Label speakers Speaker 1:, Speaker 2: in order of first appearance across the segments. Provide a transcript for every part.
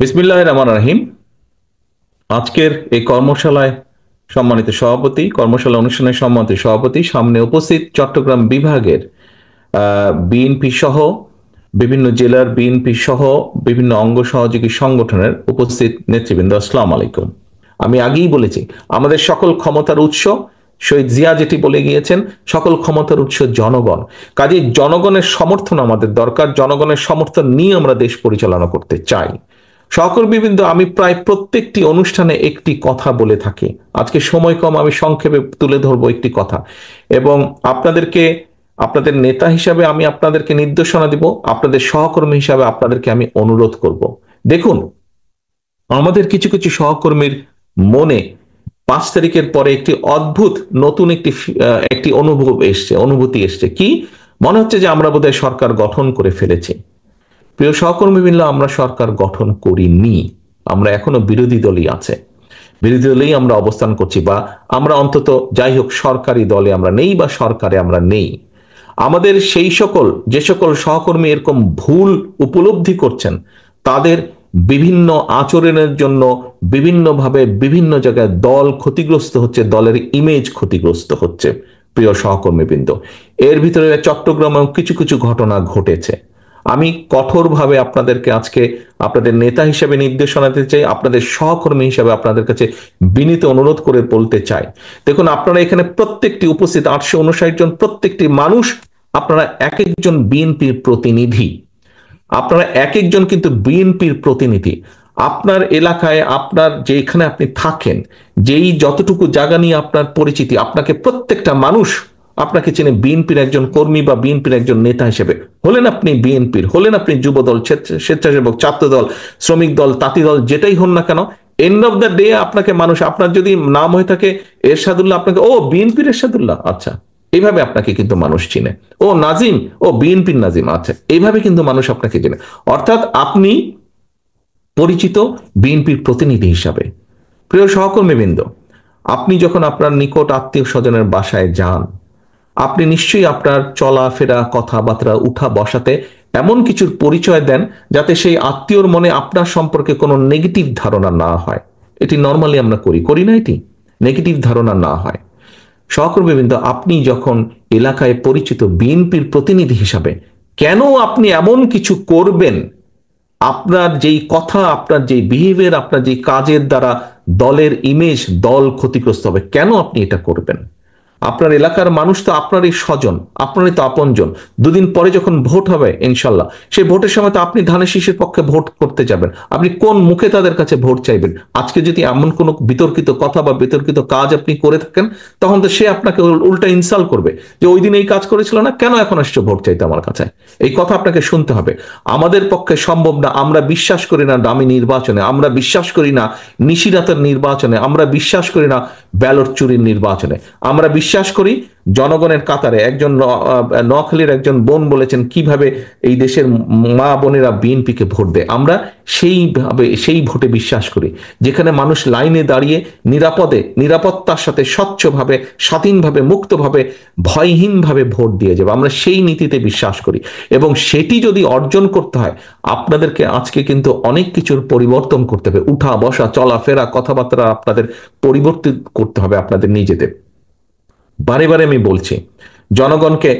Speaker 1: বিসমিল্লাহির রহমানির রহিম। আজকের এই কর্মশালায় সম্মানিত সভাপতি, কর্মশালা অনুষ্ঠানের সম্মানিত সভাপতি, সামনে উপস্থিত চট্টগ্রাম বিভাগের বিএনপি সহ বিভিন্ন জেলার বিএনপি সহ বিভিন্ন অঙ্গ সহযোগী সংগঠনের উপস্থিত নেতৃবৃন্দ, আসসালামু আলাইকুম। আমি আগেই বলেছি, আমাদের সকল ক্ষমতার উৎস, শহীদ জিয়া যেটি বলে গিয়েছেন, সকল ক্ষমতার উৎস জনগণ। কাজেই জনগণের সমর্থন আমাদের দরকার। জনগণের সমর্থন নিয়ে আমরা দেশ পরিচালনা করতে চাই। সহকর্মীবৃন্দ, আমি প্রায় প্রত্যেকটি অনুষ্ঠানে একটি কথা বলে থাকি। আজকে সময় কম, আমি সংক্ষেপে তুলে ধরবো একটি কথা, এবং আপনাদেরকে, আপনাদের নেতা হিসাবে আমি আপনাদেরকে নির্দেশনা দিব, আপনাদের সহকর্মী হিসাবে আপনাদেরকে আমি অনুরোধ করব। দেখুন, আমাদের কিছু কিছু সহকর্মীর মনে 5 তারিখের পরে একটি অদ্ভুত নতুন একটি অনুভূতি এসছে। কি মনে হচ্ছে? যে আমরা বোধহয় সরকার গঠন করে ফেলেছি। প্রিয় সহকর্মী মিল্লা, আমরা সরকার গঠন করিনি। আমরা এখনো বিরোধী দলই আছে, বিরোধী দলেই আমরা অবস্থান করছি, বা আমরা অন্তত যাই হোক সরকারি দলে আমরা নেই, বা সরকারে আমরা নেই। আমাদের সেই সকল, যে সকল সহকর্মী এরকম ভুল উপলব্ধি করছেন, তাদের বিভিন্ন আচরণের জন্য বিভিন্নভাবে বিভিন্ন জায়গায় দল ক্ষতিগ্রস্ত হচ্ছে, দলের ইমেজ ক্ষতিগ্রস্ত হচ্ছে। প্রিয় সহকর্মীবৃন্দ, এর ভিতরে চট্টগ্রামেও কিছু কিছু ঘটনা ঘটেছে। আমি কঠোরভাবে আপনাদেরকে আজকে আপনাদের নেতা হিসেবে নির্দেশনা দিতে চাই, আপনাদের সহকর্মী হিসেবে আপনাদের কাছে বিনীত অনুরোধ করে বলতে চাই। দেখুন, আপনারা এখানে প্রত্যেকটি উপস্থিত 859 জন, প্রত্যেকটি মানুষ, আপনারা এক একজন বিএনপির প্রতিনিধি। আপনারা এক একজন কিন্তু বিএনপির প্রতিনিধি। আপনার এলাকায়, আপনার যেখানে আপনি থাকেন, যেই যতটুকু জায়গা নিয়ে আপনার পরিচিতি, আপনাকে প্রত্যেকটা মানুষ আপনাকে চেনে বিএনপির একজন কর্মী বা বিএনপির একজন নেতা হিসেবে। হলেন আপনি বিএনপির, হলেন আপনি যুব দল, স্বেচ্ছাসেবক, ছাত্র দল, শ্রমিক দল, তাঁতি দল, যেটাই হন না কেন, এন্ড অফ দ্য ডে আপনাকে মানুষ, আপনার যদি নাম হয়ে থাকে এরশাদুল্লাহ, আপনাকে ও বিএনপির এরশাদুল্লাহ, আচ্ছা, এইভাবে আপনাকে কিন্তু মানুষ চিনে। ও নাজিম, ও বিএনপির নাজিম, আচ্ছা, এইভাবে কিন্তু মানুষ আপনাকে চেনে। অর্থাৎ আপনি পরিচিত বিএনপির প্রতিনিধি হিসাবে। প্রিয় সহকর্মীবৃন্দ, আপনি যখন আপনার নিকট আত্মীয় স্বজনের বাসায় যান, আপনি নিশ্চয়ই আপনার চলাফেরা, কথাবার্তা, উঠা বসাতে এমন কিছুর পরিচয় দেন যাতে সেই আত্মীয়র মনে আপনার সম্পর্কে কোনো নেগেটিভ ধারণা না হয়। এটি নর্মালি আমরা করি, করি না? এটি নেগেটিভ ধারণা না হয়। সহকর্মীবৃন্দ, আপনি যখন এলাকায় পরিচিত বিএনপির প্রতিনিধি হিসাবে, কেন আপনি এমন কিছু করবেন? আপনার যেই কথা, আপনার যেই বিহেভিয়ার, আপনার যেই কাজের দ্বারা দলের ইমেজ, দল ক্ষতিগ্রস্ত হবে, কেন আপনি এটা করবেন? আপনার এলাকার মানুষ তো আপনারই স্বজন, আপনারই তো আপনজন। দুদিন পরে যখন ভোট হবে ইনশাল্লাহ, সেই ভোটের সময় তো আপনি ধানের শীষের পক্ষে ভোট করতে যাবেন। আপনি কোন মুখে তাদের কাছে ভোট চাইবেন? আজকে যদি এমন কোনো বিতর্কিত কথা বা বিতর্কিত কাজ আপনি করে থাকেন, তখন তো সে আপনাকে উল্টা ইনসাল্ট করবে, যে ওই দিন এই কাজ করেছিল না, কেন এখন আসছে ভোট চাইতে আমার কাছে? এই কথা আপনাকে শুনতে হবে। আমাদের পক্ষে সম্ভব না। আমরা বিশ্বাস করি না দামি নির্বাচনে, আমরা বিশ্বাস করি না নিশিরাতের নির্বাচনে, আমরা বিশ্বাস করি না ব্যালট চুরির নির্বাচনে। আমরা বিশ্বাস করি জনগণের কাতারে। একজন নোয়াখালীর একজন বোন বলেছেন কিভাবে এই দেশের মা বোনেরা বিএনপিকে ভোট দেয়। আমরা সেই ভোটে বিশ্বাস করি, যেখানে মানুষ লাইনে দাঁড়িয়ে নিরাপদে, নিরাপত্তার সাথে, স্বচ্ছভাবে, স্বাধীনভাবে, মুক্তভাবে, ভয়হীনভাবে ভোট দিয়ে যাবে। আমরা সেই নীতিতে বিশ্বাস করি, এবং সেটি যদি অর্জন করতে হয়, আপনাদেরকে আজকে কিন্তু অনেক কিছুর পরিবর্তন করতে হবে। উঠা বসা, চলাফেরা, কথাবার্তা আপনাদের পরিবর্তিত করতে হবে আপনাদের নিজেদের। বারে বারে আমি বলছি, জনগণকে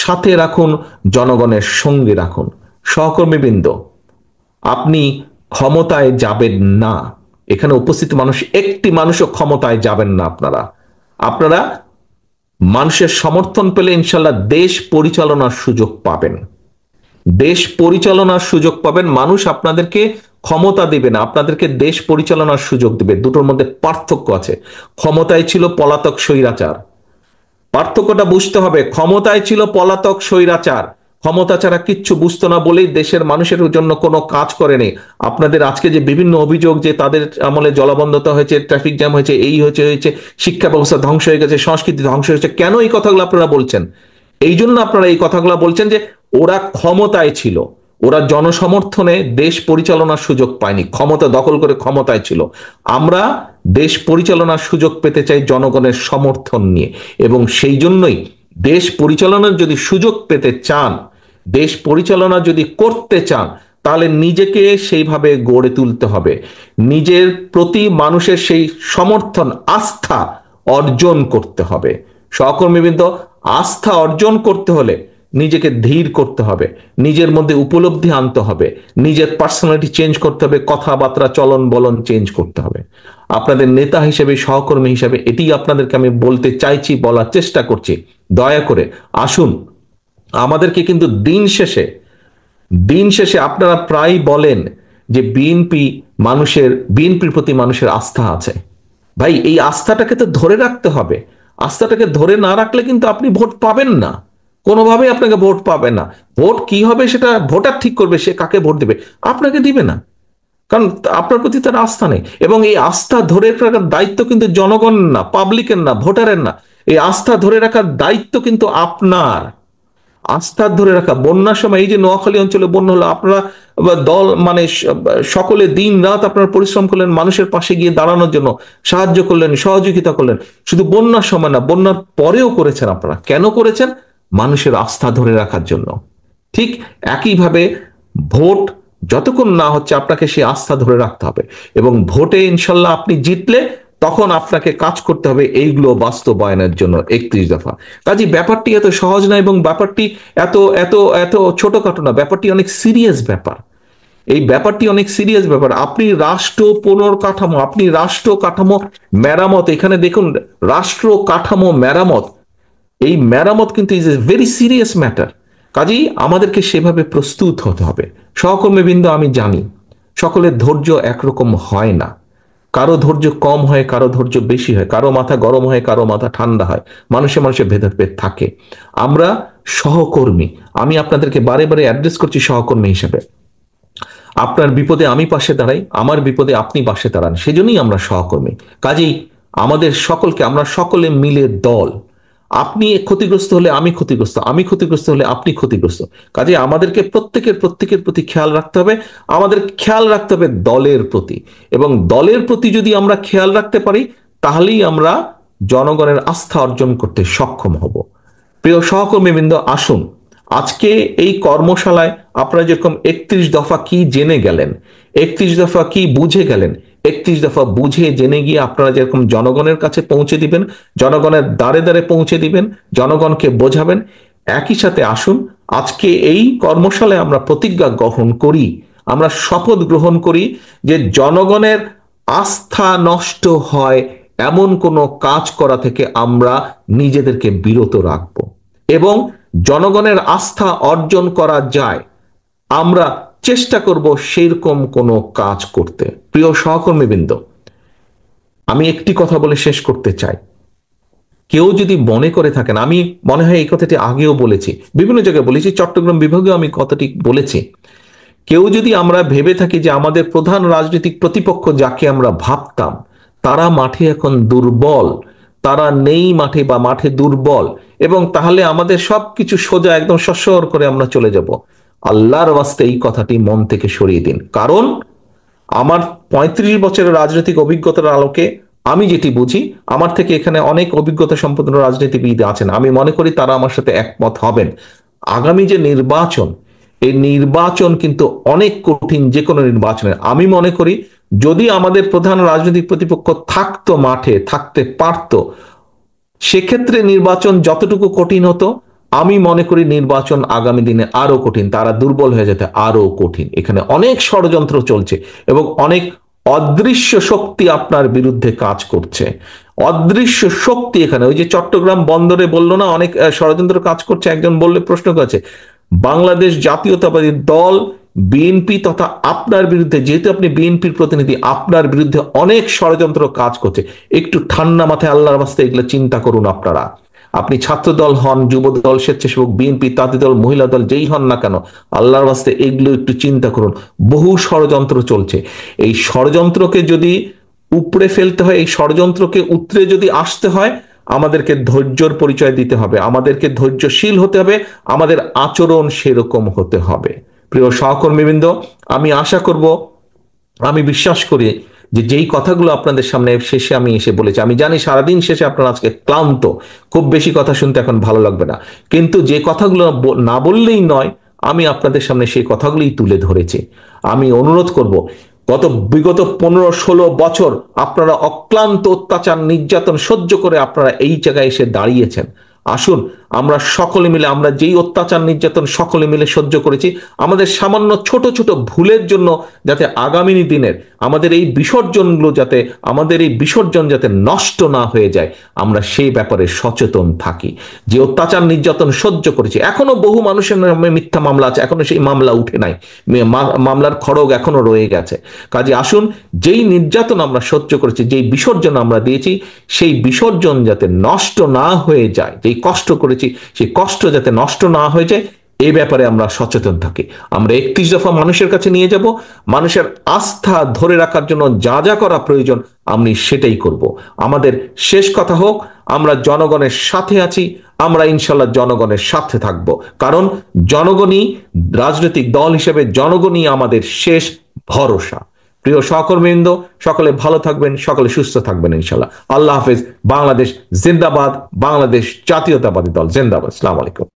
Speaker 1: সাথে রাখুন, জনগণের সঙ্গে রাখুন। সহকর্মীবৃন্দ, আপনি ক্ষমতায় যাবেন না। এখানে উপস্থিত মানুষ, একটি মানুষও ক্ষমতায় যাবেন না। আপনারা আপনারা মানুষের সমর্থন পেলে ইনশাল্লাহ দেশ পরিচালনার সুযোগ পাবেন। দেশ পরিচালনার সুযোগ পাবেন। মানুষ আপনাদেরকে ক্ষমতা দেবে না, আপনাদেরকে দেশ পরিচালনার সুযোগ দেবে। দুটোর মধ্যে পার্থক্য আছে। ক্ষমতায় ছিল পলাতক স্বৈরাচার, পার্থক্যটা বুঝতে হবে। ক্ষমতায় ছিল পলাতক স্বৈরাচার, ক্ষমতা ছাড়া কিচ্ছু বুঝতো না বলেই দেশের মানুষের জন্য কোনো কাজ করেনি। আপনাদের আজকে যে বিভিন্ন অভিযোগ, যে তাদের আমলে জলাবদ্ধতা হয়েছে, ট্রাফিক জ্যাম হয়েছে, এই হয়েছে হয়েছে, শিক্ষা ব্যবস্থা ধ্বংস হয়ে গেছে, সংস্কৃতি ধ্বংস হয়েছে, কেন এই কথাগুলো আপনারা বলছেন? এই জন্য আপনারা এই কথাগুলো বলছেন যে ওরা ক্ষমতায় ছিল, ওরা জনসমর্থনে দেশ পরিচালনার সুযোগ পায়নি, ক্ষমতা দখল করে ক্ষমতায় ছিল। আমরা দেশ পরিচালনার সুযোগ পেতে চাই জনগণের সমর্থন নিয়ে, এবং সেই জন্যই দেশ পরিচালনার যদি সুযোগ পেতে চান, দেশ পরিচালনা যদি করতে চান, তাহলে নিজেকে সেইভাবে গড়ে তুলতে হবে, নিজের প্রতি মানুষের সেই সমর্থন আস্থা অর্জন করতে হবে। সহকর্মীবৃন্দ, আস্থা অর্জন করতে হলে নিজেকে ধীর করতে হবে, নিজের মধ্যে উপলব্ধি আনতে হবে, নিজের পার্সোনালিটি চেঞ্জ করতে হবে, কথাবার্তা চলন বলন চেঞ্জ করতে হবে। আপনাদের নেতা হিসেবে, সহকর্মী হিসেবে এটি আপনাদেরকে আমি বলতে চাইছি, বলার চেষ্টা করছি। দয়া করে আসুন, আমাদেরকে কিন্তু দিন শেষে আপনারা প্রায় বলেন যে বিএনপির প্রতি মানুষের আস্থা আছে। ভাই, এই আস্থাটাকে তো ধরে রাখতে হবে। আস্থাটাকে ধরে না রাখলে কিন্তু আপনি ভোট পাবেন না, কোনোভাবেই আপনাকে ভোট পাবে না। ভোট কি হবে সেটা ভোটার ঠিক করবে, সে কাকে ভোট দেবে, আপনাকে দিবে না, কারণ আপনার প্রতি তার আস্থা নেই। এবং এই আস্থা ধরে রাখার দায়িত্ব কিন্তু জনগণ না, পাবলিকের না, ভোটারের না। এই আস্থা ধরে রাখার দায়িত্ব কিন্তু আপনার। আস্থা ধরে রাখা, বন্যার সময় এই যে নোয়াখালী অঞ্চলে বন্যা হলো, আপনারা দল মানে সকলে দিন রাত আপনারা পরিশ্রম করলেন মানুষের পাশে গিয়ে দাঁড়ানোর জন্য, সাহায্য করলেন, সহযোগিতা করলেন। শুধু বন্যার সময় না, বন্যার পরেও করেছেন। আপনারা কেন করেছেন? মানুষের আস্থা ধরে রাখার জন্য। ঠিক একইভাবে ভোট যতক্ষণ না হচ্ছে, আপনাকে সেই আস্থা ধরে রাখতে হবে। এবং ভোটে ইনশাল্লাহ আপনি জিতলে তখন আপনাকে কাজ করতে হবে এইগুলো বাস্তবায়নের জন্য। 31 দফা। কাজে ব্যাপারটি এত সহজ না, এবং ব্যাপারটি এত এত এত ছোটখাটো না, ব্যাপারটি অনেক সিরিয়াস ব্যাপার। এই ব্যাপারটি অনেক সিরিয়াস ব্যাপার। আপনি রাষ্ট্র পুনর্কাঠামো, আপনি রাষ্ট্র কাঠামো মেরামত, এখানে দেখুন রাষ্ট্র কাঠামো মেরামত, এই মেরামত কিন্তু is a very serious matter. কাজেই আমাদেরকে সেভাবে প্রস্তুত হতে হবে। সহকর্মীবৃন্দ, আমি জানি সকলের ধৈর্য একরকম হয় না, কারো ধৈর্য কম হয়, কারো ধৈর্য বেশি হয়, কারো মাথা গরম হয়, কারো মাথা ঠান্ডা হয়, মানুষে মানুষে ভেদাভেদ থাকে। আমরা সহকর্মী, আমি আপনাদেরকে বারে বারে অ্যাড্রেস করছি সহকর্মী হিসেবে। আপনার বিপদে আমি পাশে দাঁড়াই, আমার বিপদে আপনি পাশে দাঁড়ান, সেজন্যই আমরা সহকর্মী। কাজেই আমরা সকলে মিলে দল। আপনি ক্ষতিগ্রস্ত হলে আমি ক্ষতিগ্রস্ত, আমি ক্ষতিগ্রস্ত হলে আপনি ক্ষতিগ্রস্ত। কাজে আমাদেরকে প্রত্যেকের প্রতি খেয়াল রাখতে হবে। আমাদের খেয়াল রাখতে হবে দলের প্রতি, এবং দলের প্রতি যদি আমরা খেয়াল রাখতে পারি, তাহলেই আমরা জনগণের আস্থা অর্জন করতে সক্ষম হব। প্রিয় সহকর্মীবৃন্দ, আসুন আজকে এই কর্মশালায় আপনারা যেরকম 31 দফা কি জেনে গেলেন, 31 দফা কি বুঝে গেলেন, 31 দফা বুঝে জেনে গিয়ে আপনারা যেরকম জনগণের কাছে পৌঁছে দিবেন, জনগণের দ্বারে দ্বারে পৌঁছে দিবেন, জনগণকে বোঝাবেন। একই সাথে আসুন আজকে এই কর্মশালায় আমরা প্রতিজ্ঞা গ্রহণ করি, আমরা শপথ গ্রহণ করি যে জনগণের আস্থা নষ্ট হয় এমন কোনো কাজ করা থেকে আমরা নিজেদেরকে বিরত রাখব, এবং জনগণের আস্থা অর্জন করা যায় আমরা চেষ্টা করব সেরকম কোনো কাজ করতে। প্রিয় সহকর্মীবৃন্দ, আমি একটি কথা বলে শেষ করতে চাই। কেউ যদি মনে করে থাকেন, আমি মনে হয় এই কথাটি আগেও বলেছি, বিভিন্ন জায়গায় বলেছি, চট্টগ্রাম বিভাগেও আমি কথাটি বলেছি, কেউ যদি আমরা ভেবে থাকি যে আমাদের প্রধান রাজনৈতিক প্রতিপক্ষ যাকে আমরা ভাবতাম তারা মাঠে এখন দুর্বল, তারা নেই মাঠে বা মাঠে দুর্বল, এবং তাহলে আমাদের সবকিছু সোজা একদম সসর করে আমরা চলে যাব, আল্লাহর ওয়াস্তে এই কথাটি মন থেকে সরিয়ে দিন। কারণ আমার 35 বছরের রাজনৈতিক অভিজ্ঞতার আলোকে আমি যেটি বুঝি, আমার থেকে এখানে অনেক অভিজ্ঞতা সম্পন্ন রাজনীতিবিদ আছেন, আমি মনে করি তারা আমার সাথে একমত হবেন। আগামী যে নির্বাচন, এই নির্বাচন কিন্তু অনেক কঠিন। যে কোনো নির্বাচনের আমি মনে করি যদি আমাদের প্রধান রাজনৈতিক প্রতিপক্ষ থাকতো, মাঠে থাকতে পারত, সেক্ষেত্রে নির্বাচন যতটুকু কঠিন হতো, আমি মনে করি নির্বাচন আগামী দিনে আরো কঠিন, তারা দুর্বল হয়ে যেতে আরো কঠিন। এখানে অনেক ষড়যন্ত্র চলছে এবং অনেক অদৃশ্য শক্তি আপনার বিরুদ্ধে কাজ করছে। অদৃশ্য শক্তি এখানে, ওই যে চট্টগ্রাম বন্দরে বললো না অনেক ষড়যন্ত্র কাজ করছে, একজন বললে প্রশ্ন করেছে, বাংলাদেশ জাতীয়তাবাদী দল বিএনপি তথা আপনার বিরুদ্ধে, যেহেতু আপনি বিএনপির প্রতিনিধি, আপনার বিরুদ্ধে অনেক ষড়যন্ত্র কাজ করছে। একটু ঠান্ডা মাথায় আল্লাহর রাস্তায় এগুলো চিন্তা করুন। আপনারা, আপনি ছাত্র দল হন, যুব দল, স্বেচ্ছাসেবক, বিএনপি, তাঁতি দল, মহিলা দল, যেই হন না কেন, আল্লাহর রাস্তায় এগুলো একটু চিন্তা করুন। বহু ষড়যন্ত্র চলছে। এই ষড়যন্ত্রকে যদি উপড়ে ফেলতে হয়, এই ষড়যন্ত্রকে উতরে যদি আসতে হয়, আমাদেরকে ধৈর্যর পরিচয় দিতে হবে, আমাদেরকে ধৈর্যশীল হতে হবে, আমাদের আচরণ সেরকম হতে হবে। প্রিয় সহকর্মীবৃন্দ, আমি আশা করব, আমি বিশ্বাস করি যে যেই কথাগুলো আপনাদের সামনে শেষে আমি এসে বলেছি, আমি জানি সারাদিন শেষে আপনারা আজকে ক্লান্ত, খুব বেশি কথা শুনতে এখন ভালো লাগবে না, কিন্তু যে কথাগুলো না বললেই নয়, আমি আপনাদের সামনে সেই কথাগুলোই তুলে ধরেছি। আমি অনুরোধ করব, বিগত 15-16 বছর আপনারা অক্লান্ত অত্যাচার নির্যাতন সহ্য করে আপনারা এই জায়গায় এসে দাঁড়িয়েছেন। আসুন আমরা সকলে মিলে, আমরা যেই অত্যাচার নির্যাতন সকলে মিলে সহ্য করেছি, আমাদের সামান্য ছোট ছোট ভুলের জন্য যাতে আগামী দিনের আমাদের এই বিসর্জনগুলো যাতে, আমাদের এই বিসর্জন যাতে নষ্ট না হয়ে যায়, আমরা সেই ব্যাপারে সচেতন থাকি। যে অত্যাচার নির্যাতন সহ্য করেছি, এখনো বহু মানুষের নামে মিথ্যা মামলা আছে, এখনো সেই মামলা উঠে নাই, মামলার খড়গ এখনো রয়ে গেছে। কাজে আসুন, যেই নির্যাতন আমরা সহ্য করেছি, যেই বিসর্জন আমরা দিয়েছি, সেই বিসর্জন যাতে নষ্ট না হয়ে যায়, যেই কষ্ট করেছি সেই কষ্ট যাতে নষ্ট না হয়ে যায়, এই ব্যাপারে আমরা সচেতন থাকি। আমরা 31 দফা মানুষের কাছে নিয়ে যাব, মানুষের আস্থা ধরে রাখার জন্য যা যা করা প্রয়োজন আমি সেটাই করব। আমাদের শেষ কথা হোক, আমরা জনগণের সাথে আছি, আমরা ইনশাল্লাহ জনগণের সাথে থাকব, কারণ জনগণই, রাজনৈতিক দল হিসেবে জনগণই আমাদের শেষ ভরসা। প্রিয় সহকর্মীবৃন্দ, সকলে ভালো থাকবেন, সকলে সুস্থ থাকবেন ইনশাল্লাহ। আল্লাহ হাফেজ। বাংলাদেশ জিন্দাবাদ, বাংলাদেশ জাতীয়তাবাদী দল জিন্দাবাদ। আসসালামু আলাইকুম।